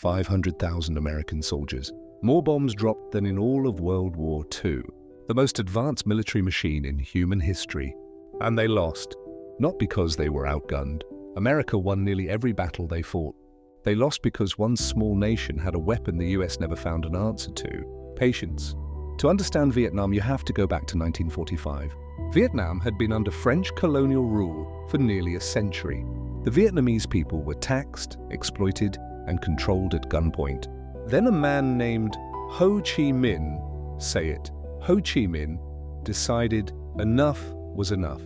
500,000 American soldiers. More bombs dropped than in all of World War II, the most advanced military machine in human history. And they lost. Not because they were outgunned. America won nearly every battle they fought. They lost because one small nation had a weapon the US never found an answer to: patience. To understand Vietnam, you have to go back to 1945. Vietnam had been under French colonial rule for nearly a century. The Vietnamese people were taxed, exploited, and controlled at gunpoint. Then a man named Ho Chi Minh, say it, Ho Chi Minh, decided enough was enough.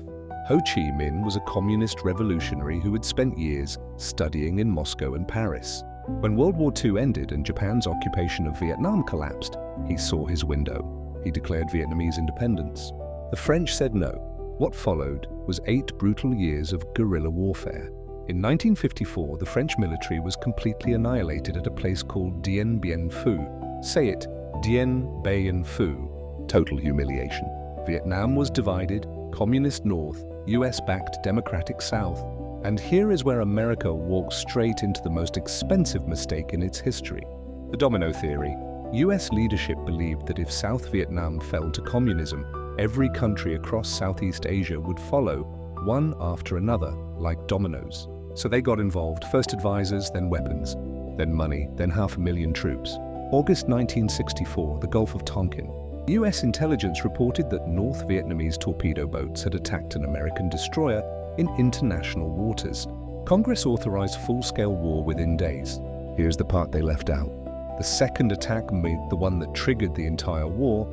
Ho Chi Minh was a communist revolutionary who had spent years studying in Moscow and Paris. When World War II ended and Japan's occupation of Vietnam collapsed, he saw his window. He declared Vietnamese independence. The French said no. What followed was 8 brutal years of guerrilla warfare. In 1954, the French military was completely annihilated at a place called Dien Bien Phu. Say it, Dien Bien Phu. Total humiliation. Vietnam was divided, communist north, US-backed democratic south. And here is where America walked straight into the most expensive mistake in its history: the Domino Theory. US leadership believed that if South Vietnam fell to communism, every country across Southeast Asia would follow, one after another, like dominoes. So they got involved, first advisors, then weapons, then money, then 500,000 troops. August 1964, the Gulf of Tonkin. US intelligence reported that North Vietnamese torpedo boats had attacked an American destroyer in international waters. Congress authorized full-scale war within days. Here's the part they left out. The second attack, the one that triggered the entire war,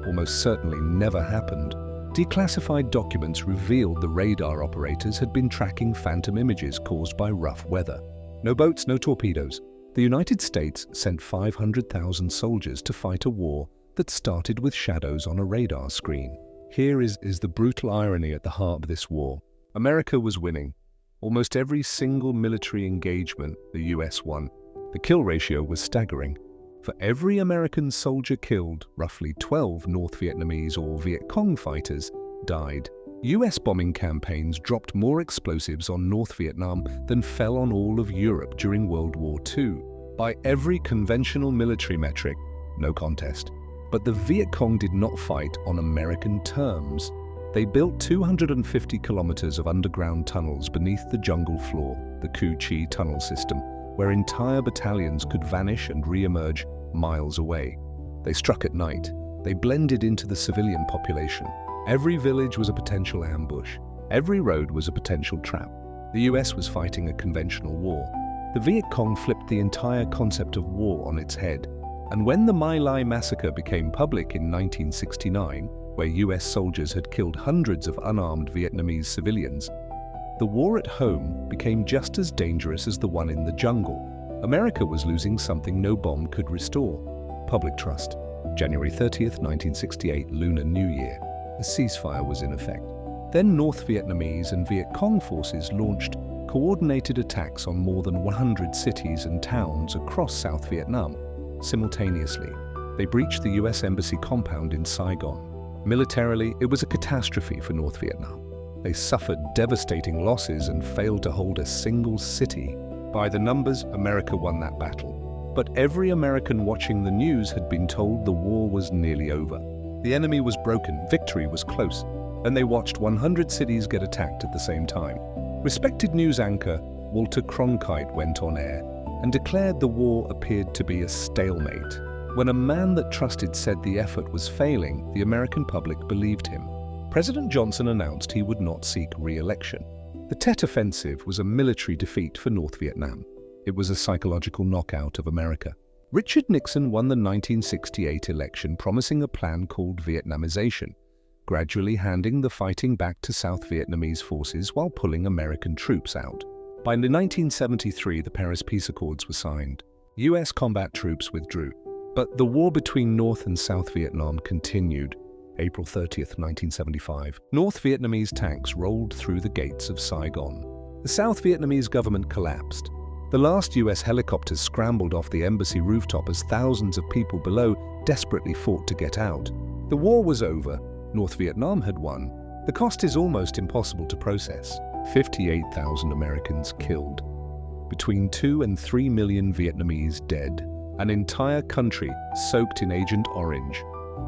almost certainly never happened. Declassified documents revealed the radar operators had been tracking phantom images caused by rough weather. No boats, no torpedoes. The United States sent 500,000 soldiers to fight a war that started with shadows on a radar screen. Here is the brutal irony at the heart of this war. America was winning. Almost every single military engagement the US won. The kill ratio was staggering. For every American soldier killed, roughly 12 North Vietnamese or Viet Cong fighters died. US bombing campaigns dropped more explosives on North Vietnam than fell on all of Europe during World War II. By every conventional military metric, no contest. But the Viet Cong did not fight on American terms. They built 250 kilometers of underground tunnels beneath the jungle floor, the Cu Chi tunnel system, where entire battalions could vanish and re-emerge miles away. They struck at night. They blended into the civilian population. Every village was a potential ambush. Every road was a potential trap. The US was fighting a conventional war. The Viet Cong flipped the entire concept of war on its head. And when the My Lai massacre became public in 1969, where US soldiers had killed hundreds of unarmed Vietnamese civilians, the war at home became just as dangerous as the one in the jungle. America was losing something no bomb could restore: public trust. January 30th, 1968, Lunar New Year. A ceasefire was in effect. Then North Vietnamese and Viet Cong forces launched coordinated attacks on more than 100 cities and towns across South Vietnam. Simultaneously, they breached the US Embassy compound in Saigon. Militarily, it was a catastrophe for North Vietnam. They suffered devastating losses and failed to hold a single city. By the numbers, America won that battle. But every American watching the news had been told the war was nearly over. The enemy was broken, victory was close, and they watched 100 cities get attacked at the same time. Respected news anchor Walter Cronkite went on air and declared the war appeared to be a stalemate. When a man that trusted said the effort was failing, the American public believed him. President Johnson announced he would not seek re-election. The Tet Offensive was a military defeat for North Vietnam. It was a psychological knockout of America. Richard Nixon won the 1968 election promising a plan called Vietnamization, gradually handing the fighting back to South Vietnamese forces while pulling American troops out. By 1973, the Paris Peace Accords were signed. US combat troops withdrew. But the war between North and South Vietnam continued. April 30th, 1975, North Vietnamese tanks rolled through the gates of Saigon. The South Vietnamese government collapsed. The last US helicopters scrambled off the embassy rooftop as thousands of people below desperately fought to get out. The war was over. North Vietnam had won. The cost is almost impossible to process. 58,000 Americans killed. between 2 and 3 million Vietnamese dead, an entire country soaked in Agent Orange,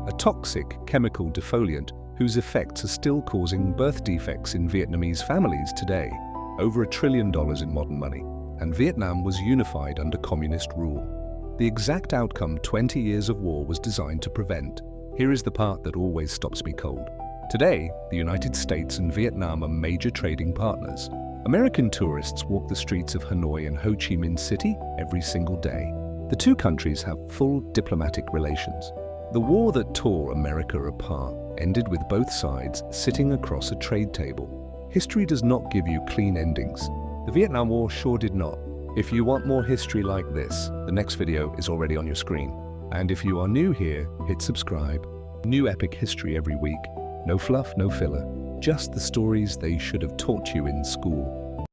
a toxic chemical defoliant whose effects are still causing birth defects in Vietnamese families today, over $1 trillion in modern money, and Vietnam was unified under communist rule. The exact outcome 20 years of war was designed to prevent. Here is the part that always stops me cold. Today, the United States and Vietnam are major trading partners. American tourists walk the streets of Hanoi and Ho Chi Minh City every single day. The two countries have full diplomatic relations. The war that tore America apart ended with both sides sitting across a trade table. History does not give you clean endings. The Vietnam War sure did not. If you want more history like this, the next video is already on your screen. And if you are new here, hit subscribe. New epic history every week. No fluff, no filler. Just the stories they should have taught you in school.